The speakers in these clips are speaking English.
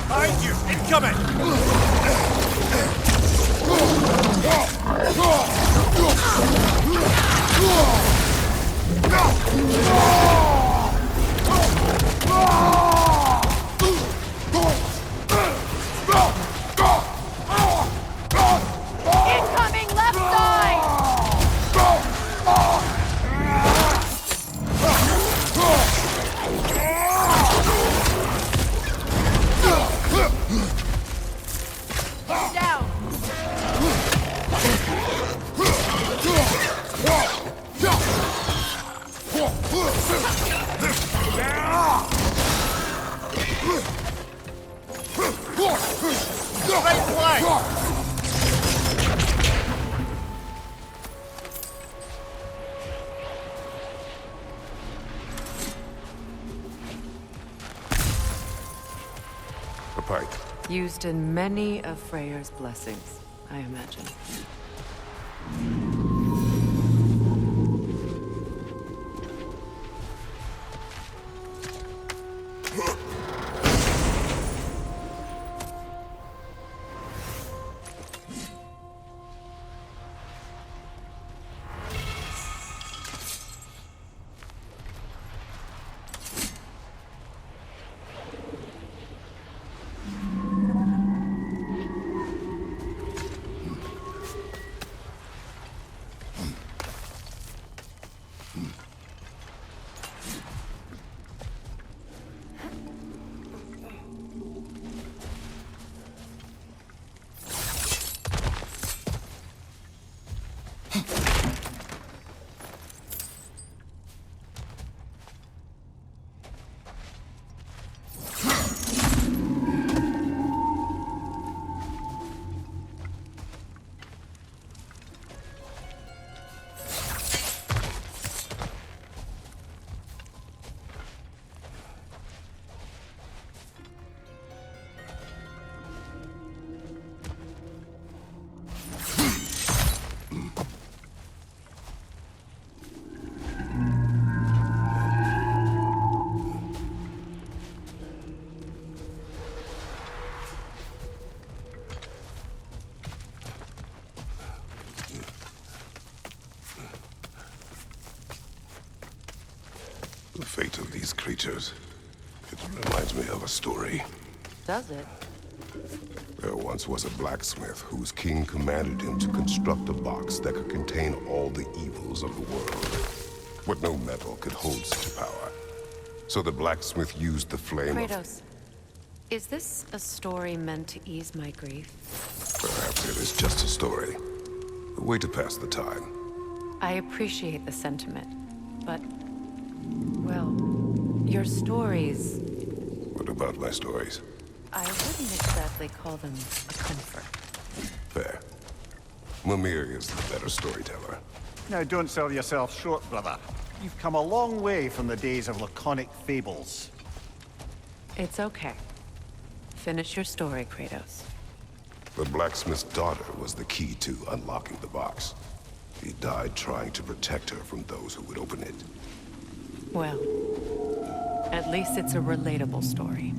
Behind you! Incoming! Incoming left side! Down! Right flank! A pipe. Used in many of Freyr's blessings, I imagine. The fate of these creatures. It reminds me of a story. Does it? There once was a blacksmith whose king commanded him to construct a box that could contain all the evils of the world. But no metal could hold such power. So the blacksmith used the flame of... Kratos, is this a story meant to ease my grief? Perhaps it is just a story. A way to pass the time. I appreciate the sentiment, but... well, your stories... What about my stories? I wouldn't exactly call them a comfort. Fair. Mimir is the better storyteller. Now, don't sell yourself short, brother. You've come a long way from the days of laconic fables. It's okay. Finish your story, Kratos. The blacksmith's daughter was the key to unlocking the box. He died trying to protect her from those who would open it. Well, at least it's a relatable story.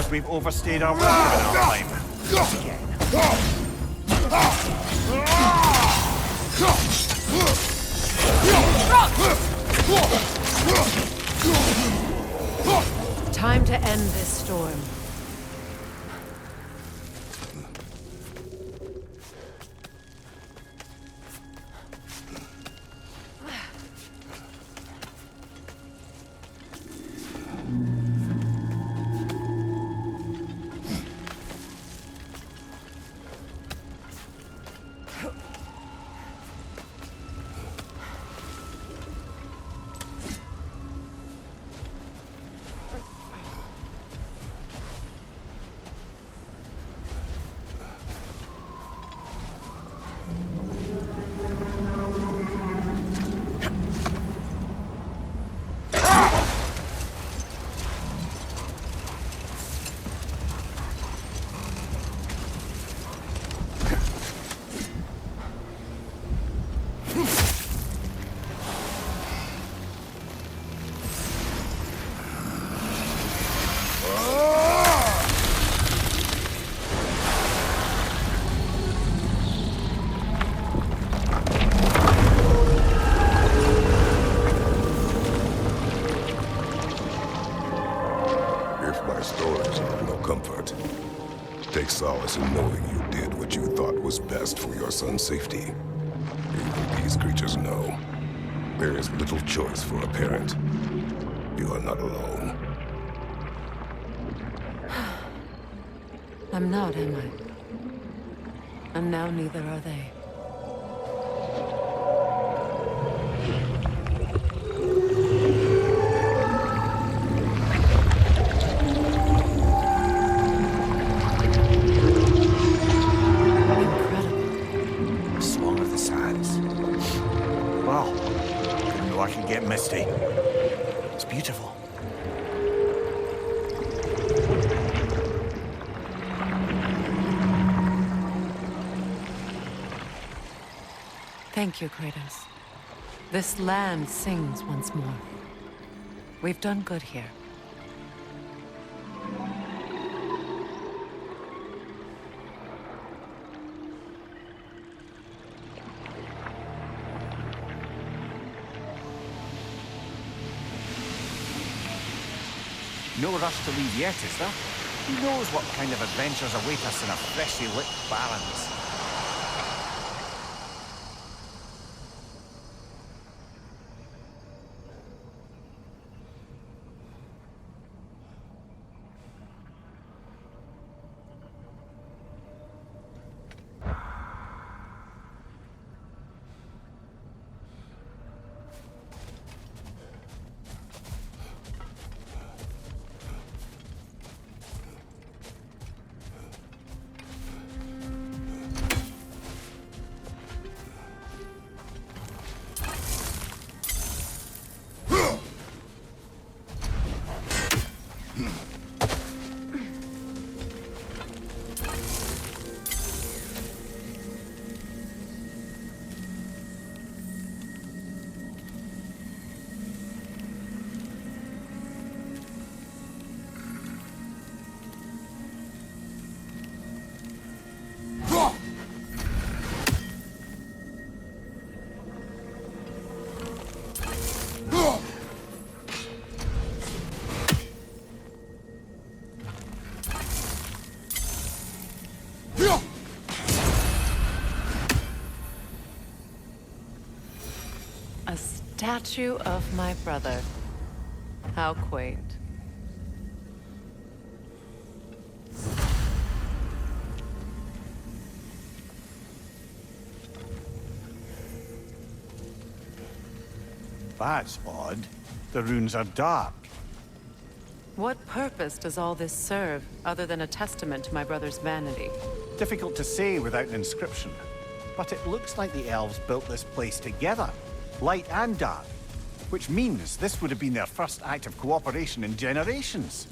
suppose we've overstayed our welcome in our time. Time to end this storm. Take solace in knowing you did what you thought was best for your son's safety. Even these creatures know. There is little choice for a parent. You are not alone. I'm not, am I? And now neither are they. Misty. It's beautiful. Thank you, Kratos. This land sings once more. We've done good here. No rush to leave yet, is there? Who knows what kind of adventures await us in our freshly lit barrens? A statue of my brother. How quaint. That's odd. The runes are dark. What purpose does all this serve, other than a testament to my brother's vanity? Difficult to say without an inscription. But it looks like the elves built this place together, light and dark. Which means this would have been their first act of cooperation in generations.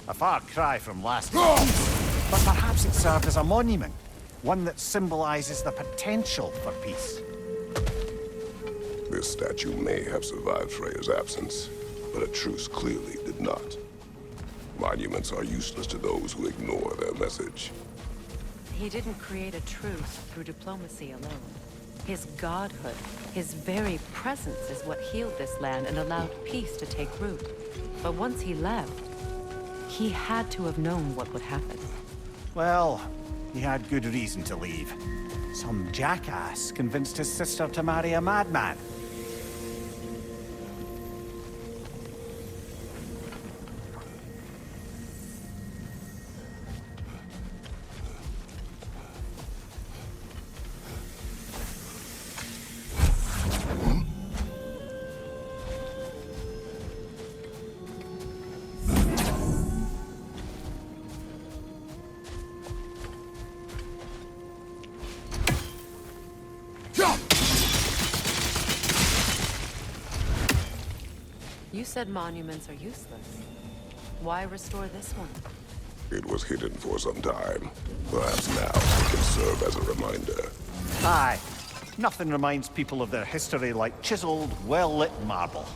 A far cry from last peace. But perhaps it served as a monument. One that symbolizes the potential for peace. This statue may have survived Freyr's absence, but a truce clearly did not. Monuments are useless to those who ignore their message. He didn't create a truce through diplomacy alone. His godhood, his very presence is what healed this land and allowed peace to take root. But once he left, he had to have known what would happen. Well, he had good reason to leave. Some jackass convinced his sister to marry a madman. You said monuments are useless. Why restore this one? It was hidden for some time. Perhaps now it can serve as a reminder. Aye. Nothing reminds people of their history like chiseled, well-lit marble.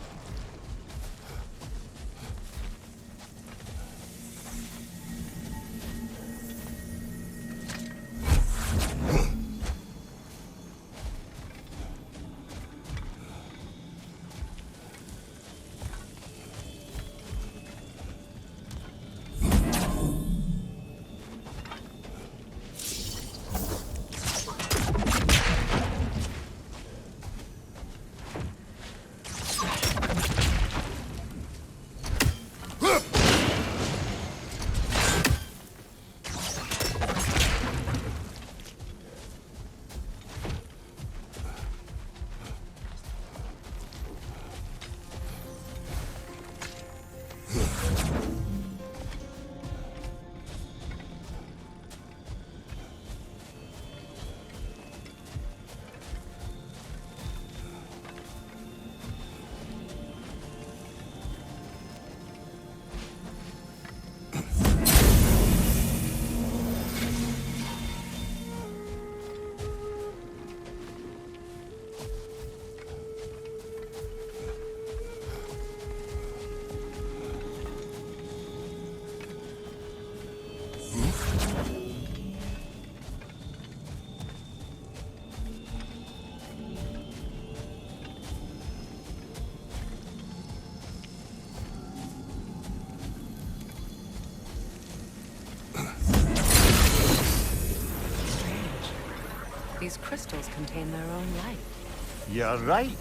These crystals contain their own life. You're right.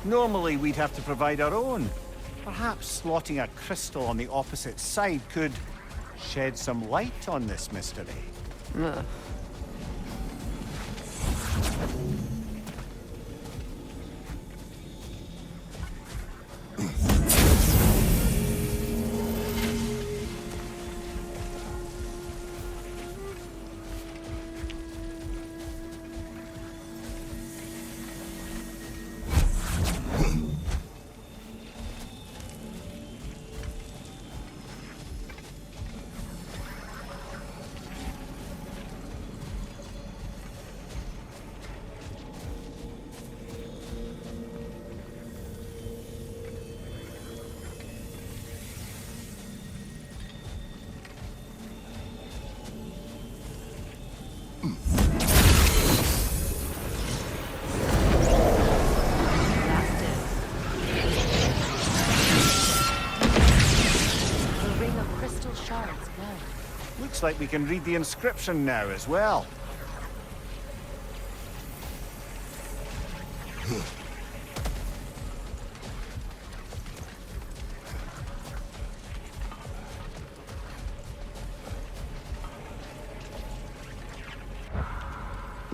Normally we'd have to provide our own. Perhaps slotting a crystal on the opposite side could shed some light on this mystery. Ugh. Looks like we can read the inscription now as well.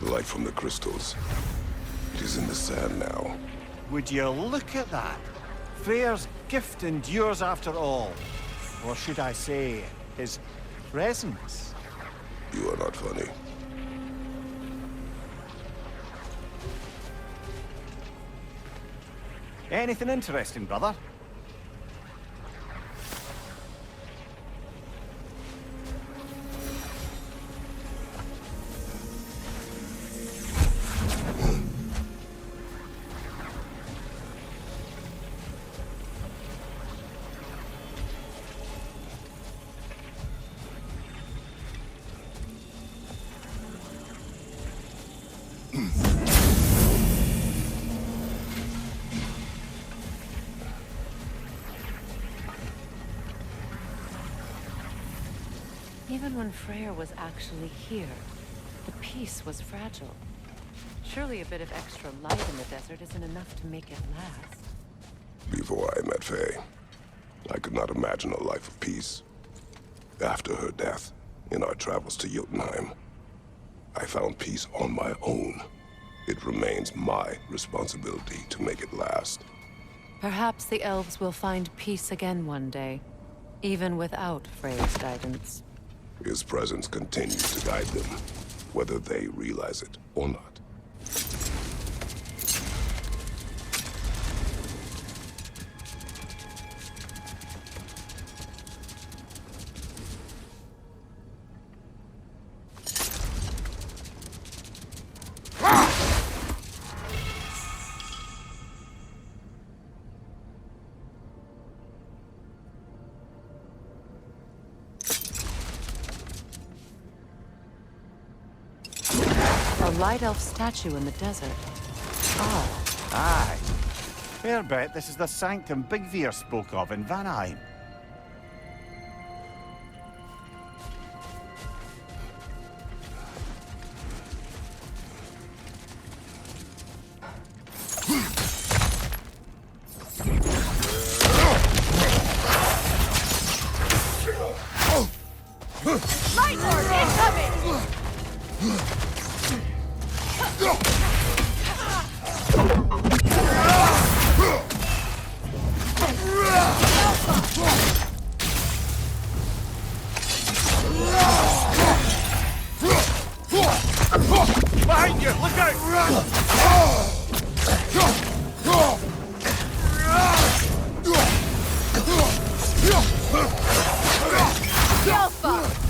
Light from the crystals. It is in the sand now. Would you look at that? Freyr's gift endures after all. Or should I say, his presence? You are not funny. Anything interesting, brother? Even when Freyr was actually here, the peace was fragile. Surely a bit of extra light in the desert isn't enough to make it last. Before I met Faye, I could not imagine a life of peace. After her death, in our travels to Jotunheim, I found peace on my own. It remains my responsibility to make it last. Perhaps the elves will find peace again one day, even without Freyr's guidance. His presence continues to guide them, whether they realize it or not. A light elf statue in the desert. Oh, Aye. Fair bet this is the Sanctum Big Veer spoke of in Vanheim. Light Lord incoming! Behind you! Look out! Alpha!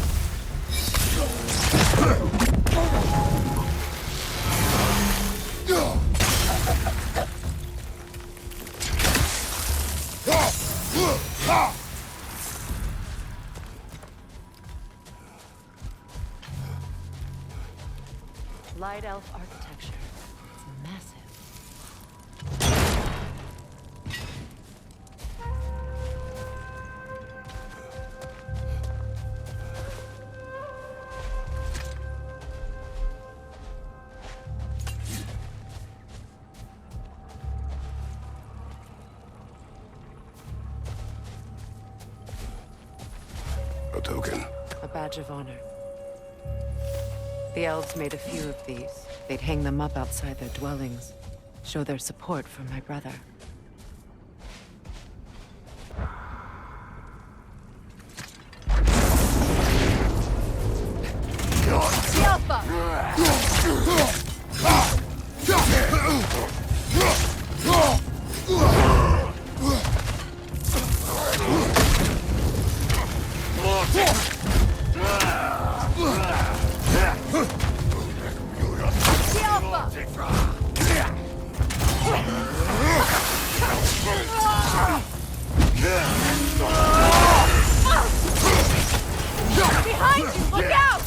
light elf architecture. It's massive. A token. A badge of honor. The elves made a few of these. They'd hang them up outside their dwellings. Show their support for my brother. Behind you! Look out!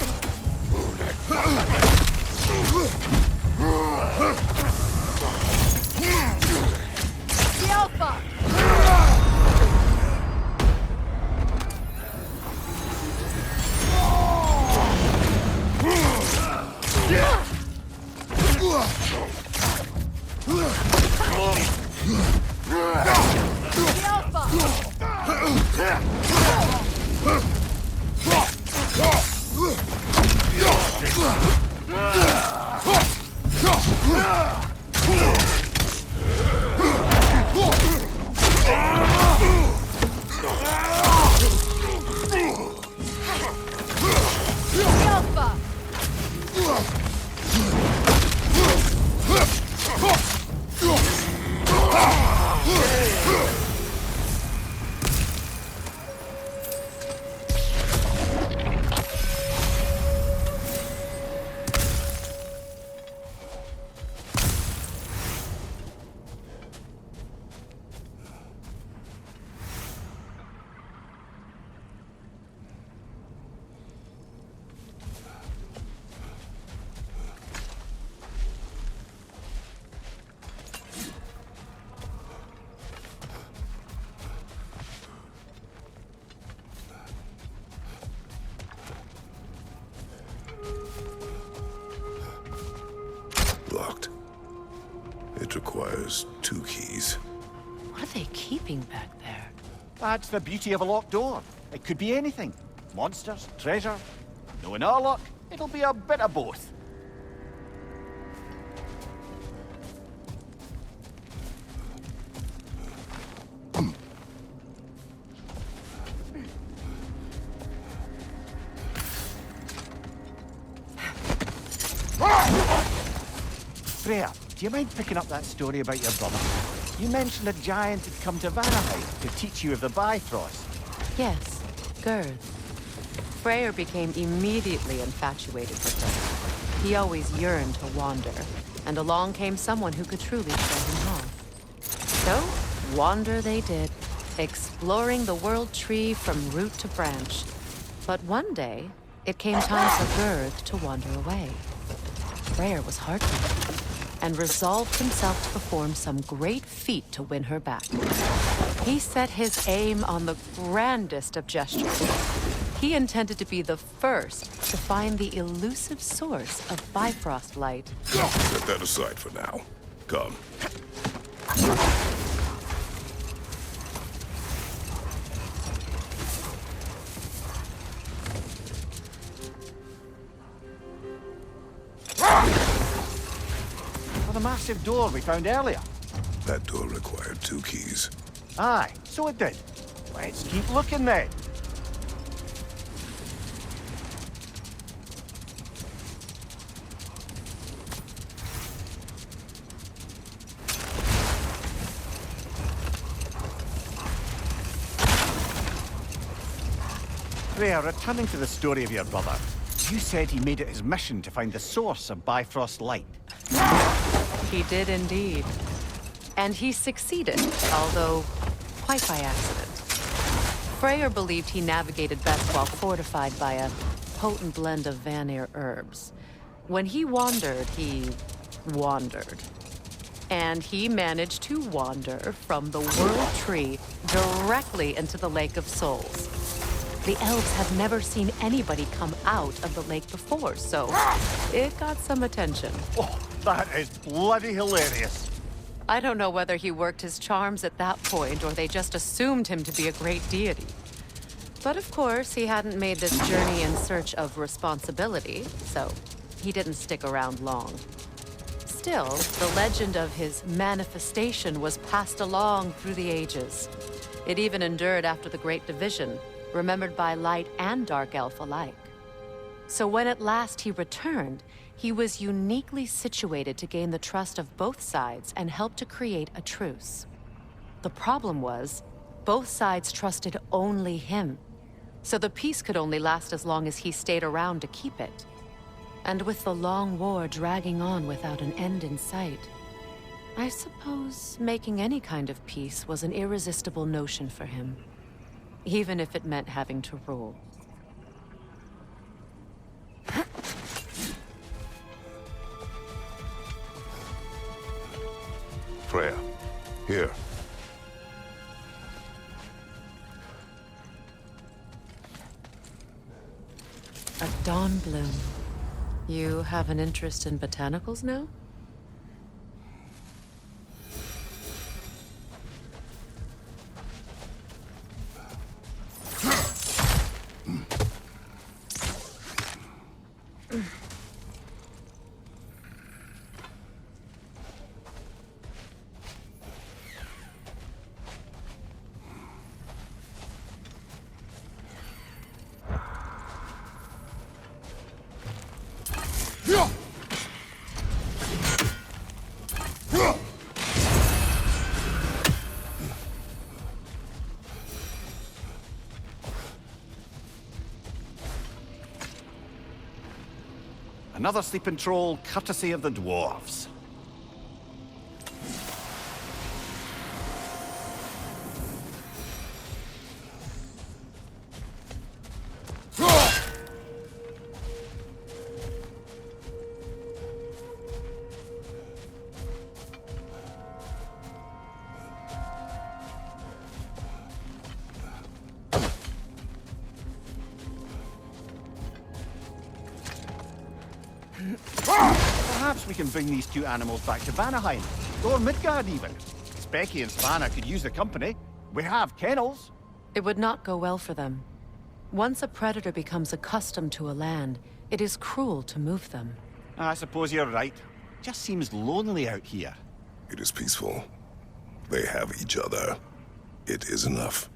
It requires 2 keys. What are they keeping back there? That's the beauty of a locked door. It could be anything. Monsters, treasure. Knowing our luck, it'll be a bit of both. Freyr, do you mind picking up that story about your brother? You mentioned a giant had come to Vanaheim to teach you of the Bifrost. Yes, Gerd. Freyr became immediately infatuated with her. He always yearned to wander, and along came someone who could truly show him home. So, wander they did, exploring the world tree from root to branch. But one day, it came time for Gerd to wander away. Freyr was heartbroken, and resolved himself to perform some great feat to win her back. He set his aim on the grandest of gestures. He intended to be the first to find the elusive source of Bifrost light. Set that aside for now. Come. The massive door we found earlier. That door required 2 keys. Aye, so it did. Let's keep looking then. Freyr, returning to the story of your brother, you said he made it his mission to find the source of Bifrost light. He did indeed. And he succeeded, although quite by accident. Freyr believed he navigated best while fortified by a potent blend of Vanir herbs. When he wandered, he wandered. And he managed to wander from the World Tree directly into the Lake of Souls. The elves have never seen anybody come out of the lake before, so it got some attention. Oh, that is bloody hilarious. I don't know whether he worked his charms at that point or they just assumed him to be a great deity. But of course, he hadn't made this journey in search of responsibility, so he didn't stick around long. Still, the legend of his manifestation was passed along through the ages. It even endured after the Great Division, remembered by light and dark elf alike. So when at last he returned, he was uniquely situated to gain the trust of both sides and help to create a truce. The problem was, both sides trusted only him. So the peace could only last as long as he stayed around to keep it. And with the long war dragging on without an end in sight, I suppose making any kind of peace was an irresistible notion for him. Even if it meant having to rule. Freyr, here. A dawn bloom. You have an interest in botanicals now? Another sleeping troll, courtesy of the dwarves. Perhaps we can bring these two animals back to Vanaheim, or Midgard even. Specky and Svanna could use the company. We have kennels. It would not go well for them. Once a predator becomes accustomed to a land, it is cruel to move them. I suppose you're right. Just seems lonely out here. It is peaceful. They have each other. It is enough.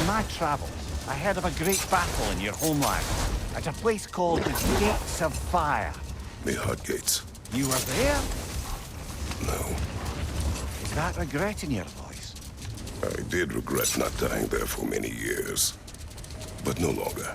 In my travels, I heard of a great battle in your homeland, at a place called the Gates of Fire. The Hut Gates. You were there? No. Is that regret in your voice? I did regret not dying there for many years. But no longer.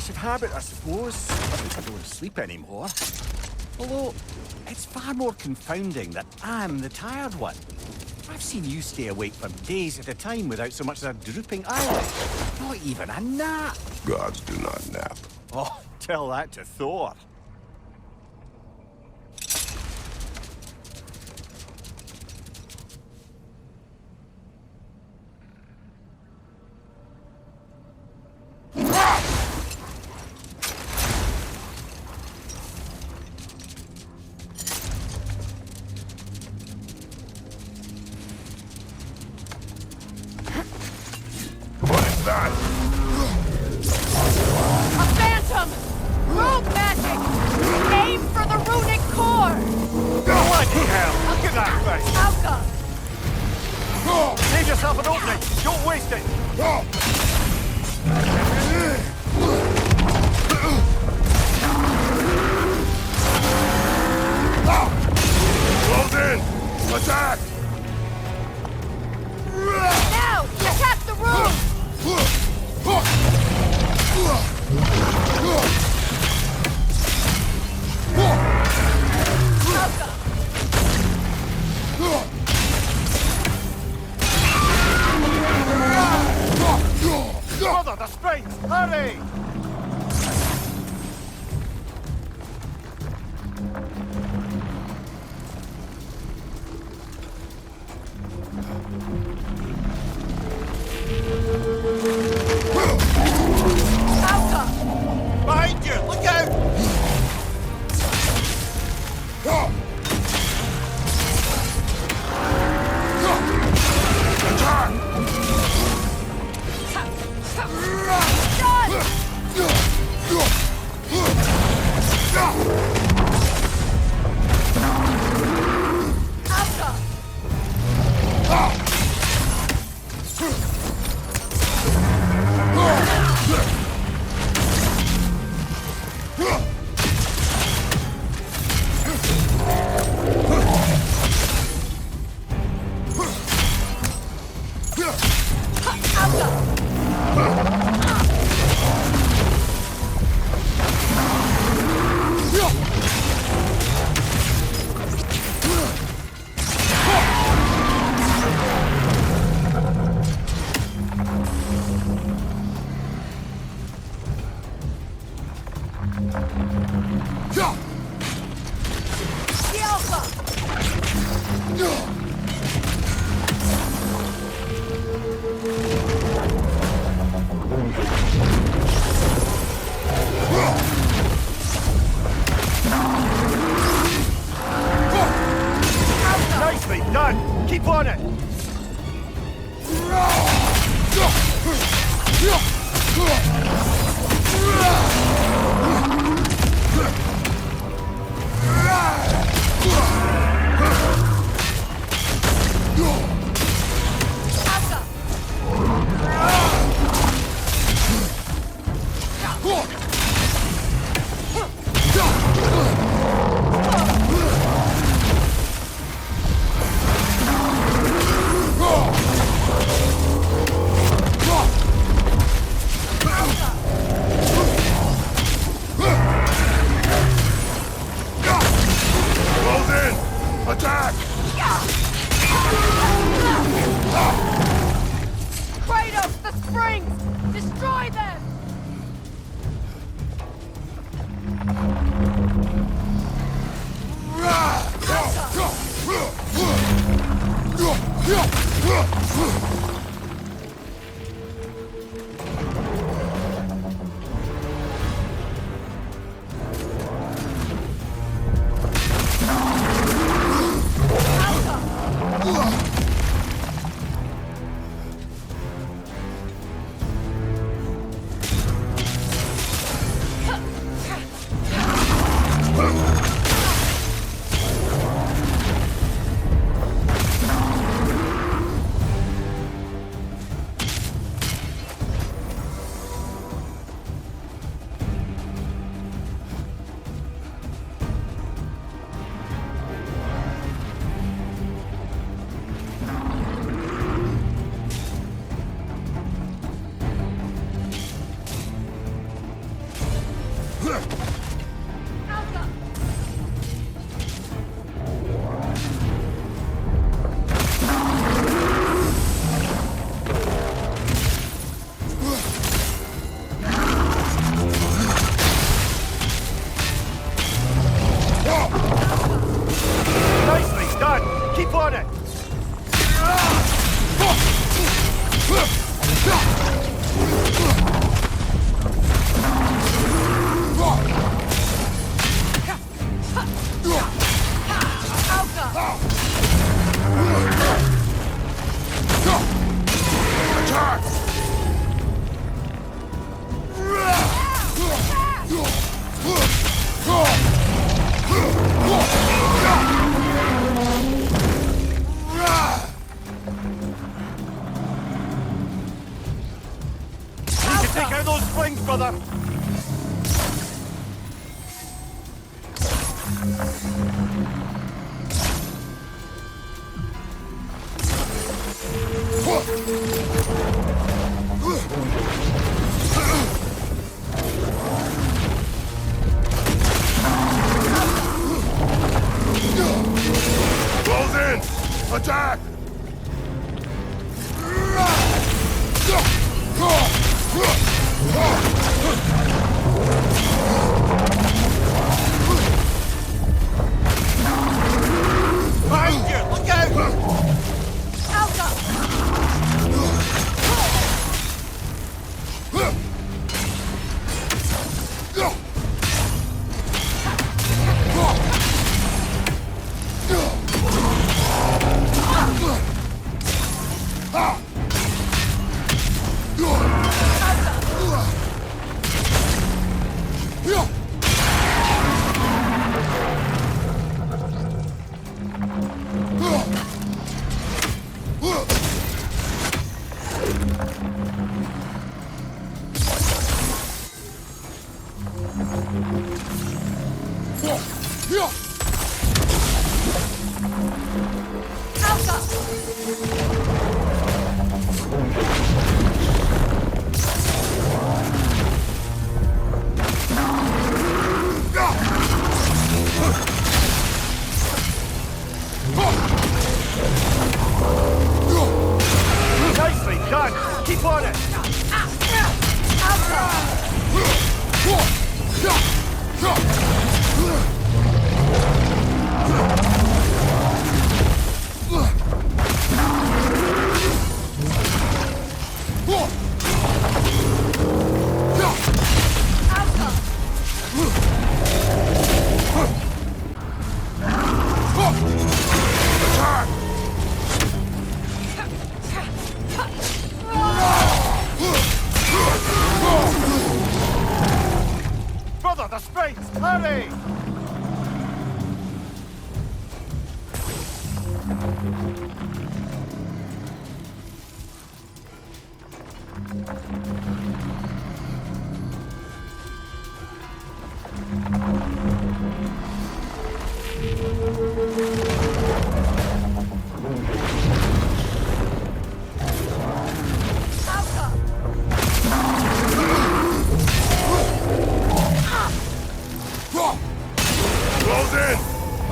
flesh of habit, I suppose. At least I don't sleep anymore. Although, it's far more confounding that I'm the tired one. I've seen you stay awake for days at a time without so much as a drooping eyelid. Not even a nap. Gods do not nap. Oh, tell that to Thor. What is that? A phantom! Rogue magic! Aim for the runic core! Bloody hell! Look at that thing! Alka! Save yourself an opening! Don't waste it! Close in! Attack! Now! Attack the room! Alka! Mother, the springs! Hurry! Alka! Behind you! Look out! Alka! The Alpha! Nicely done! Keep on it! Close in! Attack! Behind you! Look out! Alka! Nicely done! Keep on it! Brother, the sprites! Hurry! Close in!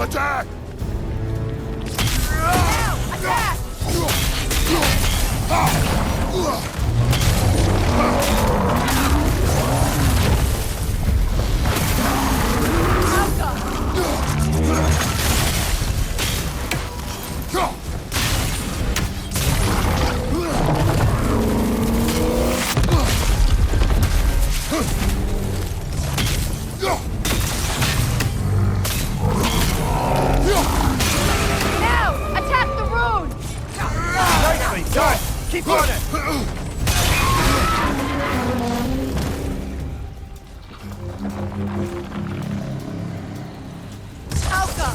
Attack! Attack! Now! Attack the rune! Nicely done! Keep on it! Alka!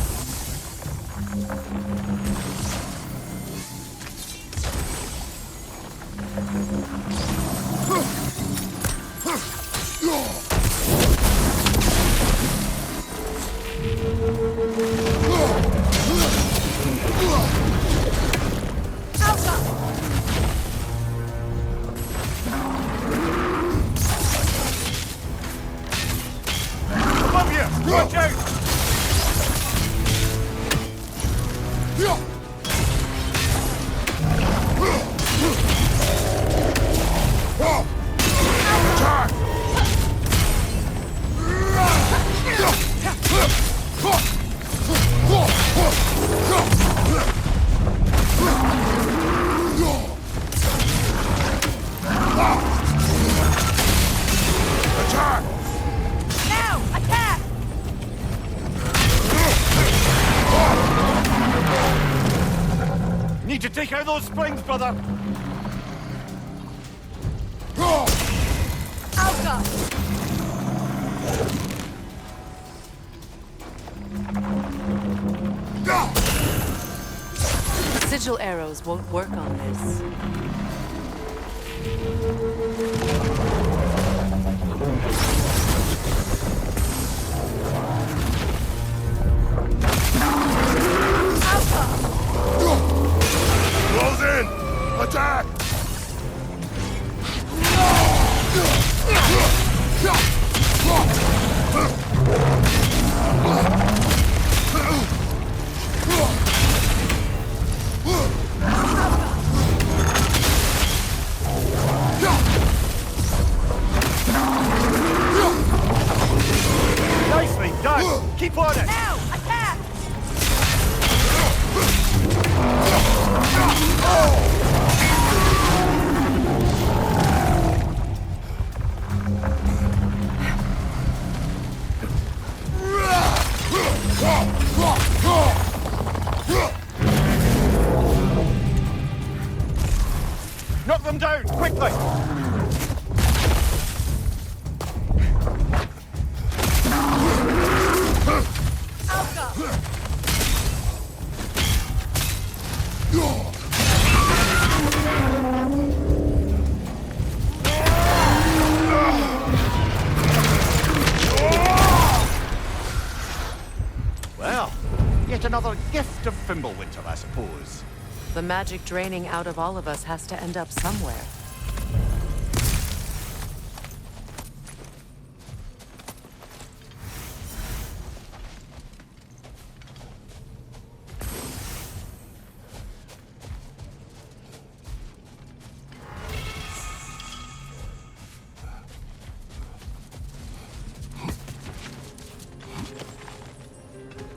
Alka! Above you! Watch out! Now! Attack! Need to take out those springs, brother! Alka! Sigil arrows won't work on this. Keep on it! Now, attack! Knock them down, quickly! Well, yet another gift of Fimbulwinter, I suppose. The magic draining out of all of us has to end up somewhere.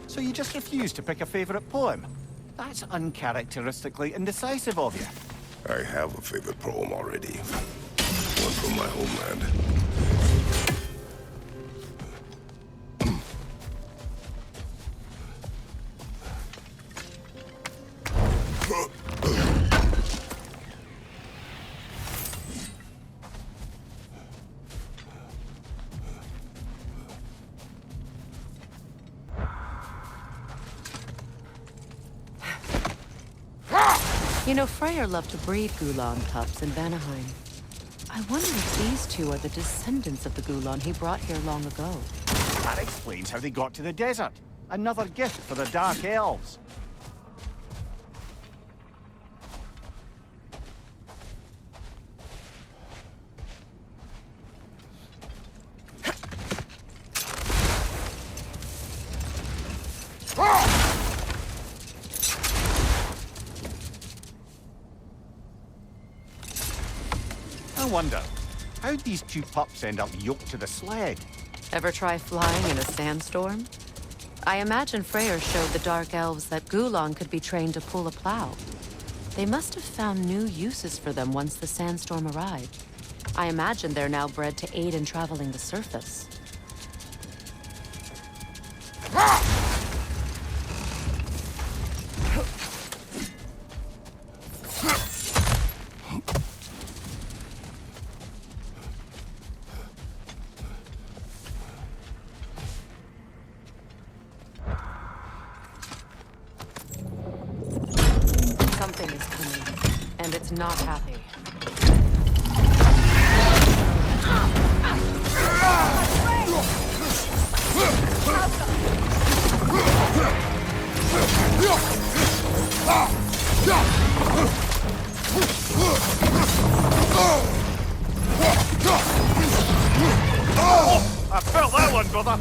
So you just refuse to pick a favorite poem? That's uncharacteristically indecisive of you. I have a favorite poem already. One from my homeland. You know, Freyr loved to breed Gulan pups in Vanaheim. I wonder if these two are the descendants of the Gulan he brought here long ago. That explains how they got to the desert. Another gift for the Dark Elves. I wonder, how'd these two pups end up yoked to the sled? Ever try flying in a sandstorm? I imagine Freyr showed the Dark Elves that Gulan could be trained to pull a plow. They must have found new uses for them once the sandstorm arrived. I imagine they're now bred to aid in traveling the surface. Something is coming, and it's not happy. I felt that one, brother!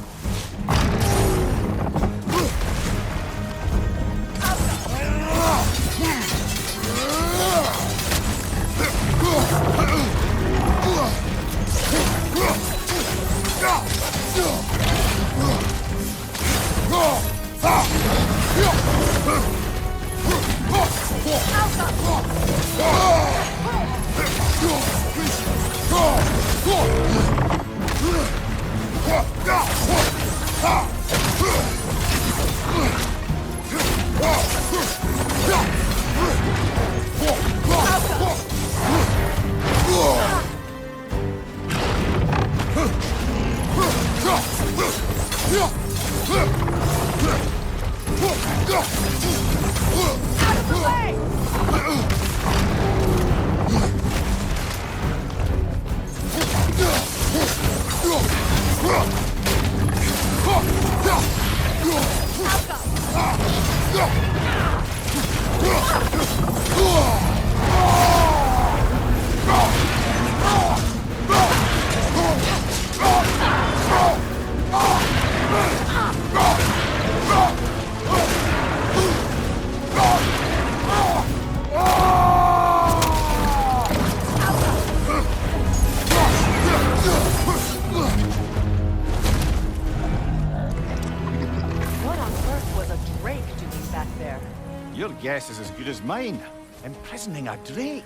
guess is as good as mine. Imprisoning a drake.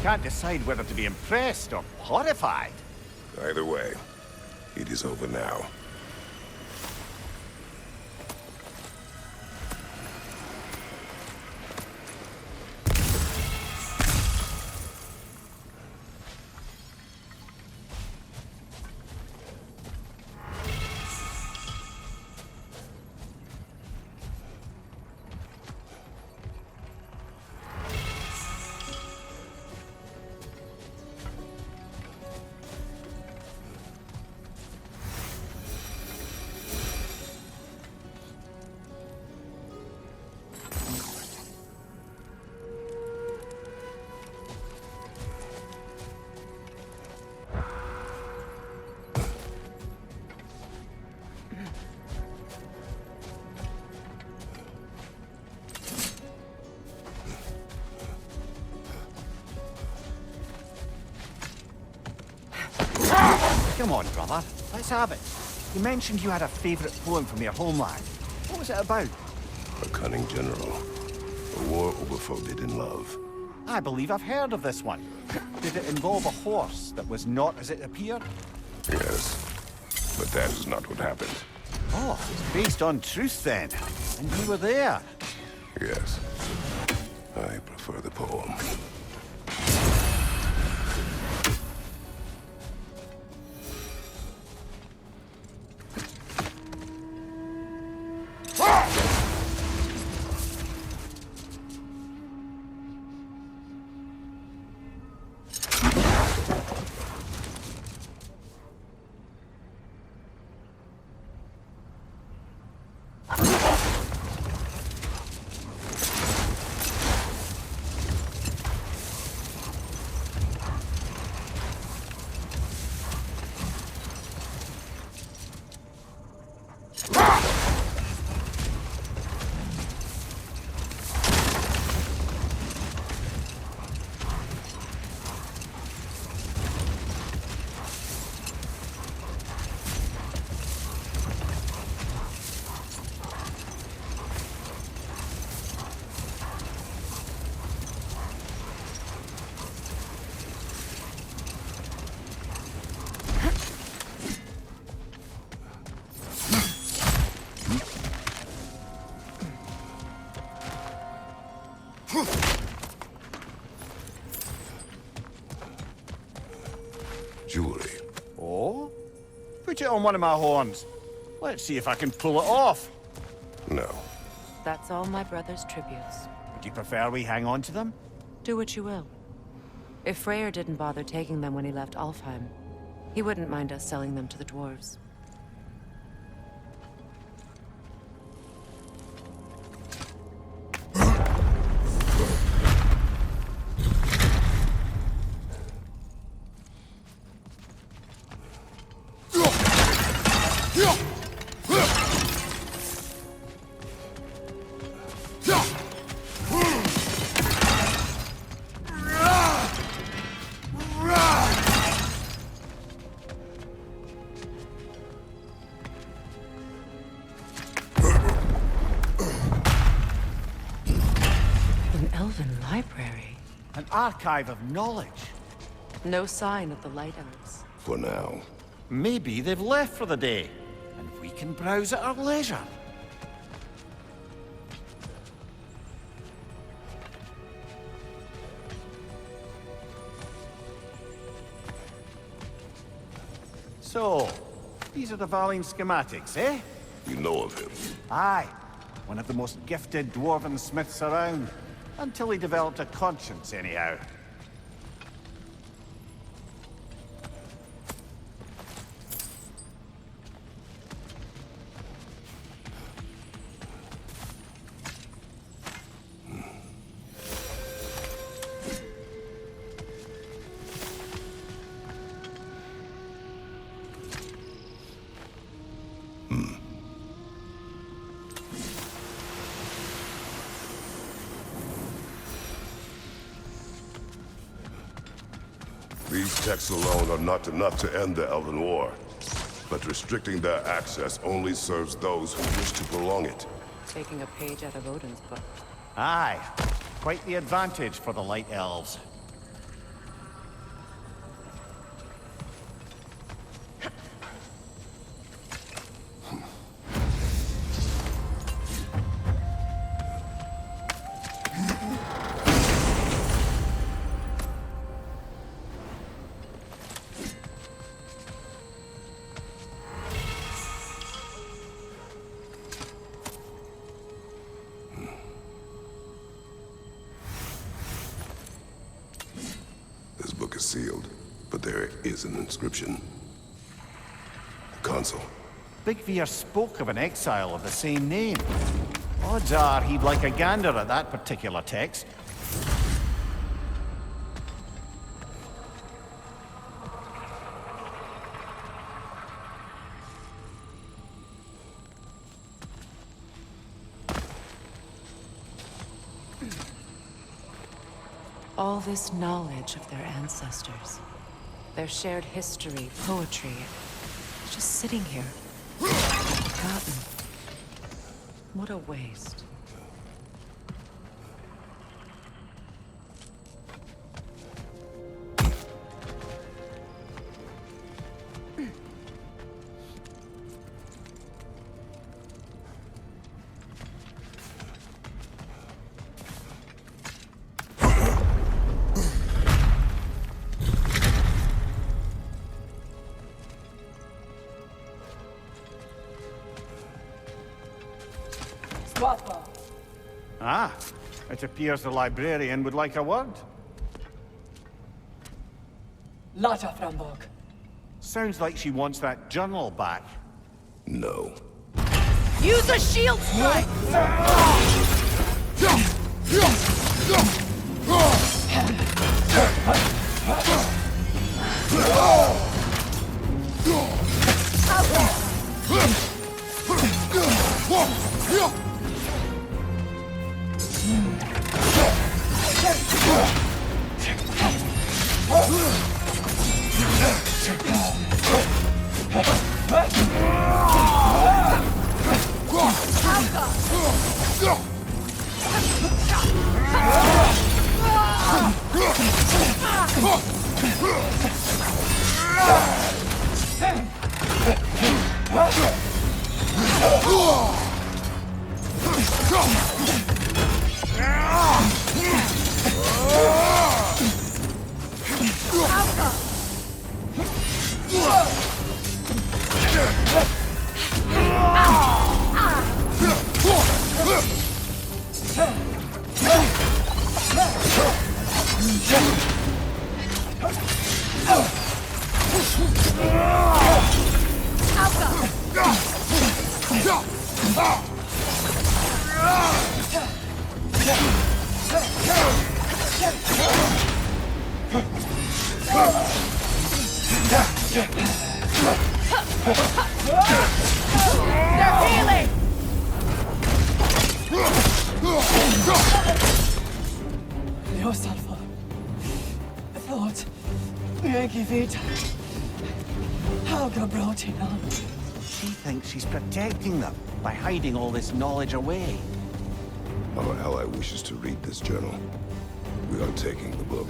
Can't decide whether to be impressed or horrified. Either way, it is over now. Come on, brother. Let's have it. You mentioned you had a favorite poem from your homeland. What was it about? A cunning general. A war overfolded in love. I believe I've heard of this one. Did it involve a horse that was not as it appeared? Yes, but that is not what happened. Oh, it's based on truth then. And you were there. Yes, I prefer the poem. Jewelry. Oh? Put it on one of my horns. Let's see if I can pull it off. No. That's all my brother's tributes. Would you prefer we hang on to them? Do what you will. If Freyr didn't bother taking them when he left Alfheim, he wouldn't mind us selling them to the dwarves. Elven library. An archive of knowledge. No sign of the Light Elves. For now. Maybe they've left for the day, and we can browse at our leisure. So, these are the Valine schematics, eh? You know of him. Aye. One of the most gifted dwarven smiths around. Until he developed a conscience, anyhow. These texts alone are not enough to end the Elven War. But restricting their access only serves those who wish to prolong it. Taking a page out of Odin's book. Aye, quite the advantage for the Light Elves. This book is sealed, but there is an inscription. The console. Big Veer spoke of an exile of the same name. Odds are he'd like a gander at that particular text. All this knowledge of their ancestors, their shared history, poetry, just sitting here, forgotten. What a waste. Ah, it appears the librarian would like a word. Lata Frambog. Sounds like she wants that journal back. No. Use a shield strike! They're healing! Leosalva. Thought. Megivita. Helga brought him on. She thinks she's protecting them by hiding all this knowledge away. Our ally wishes to read this journal. We are taking the book.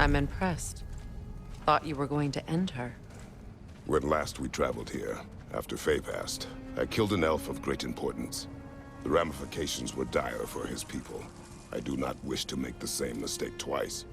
I'm impressed. Thought you were going to end her. When last we traveled here, after Faye passed, I killed an elf of great importance. The ramifications were dire for his people. I do not wish to make the same mistake twice.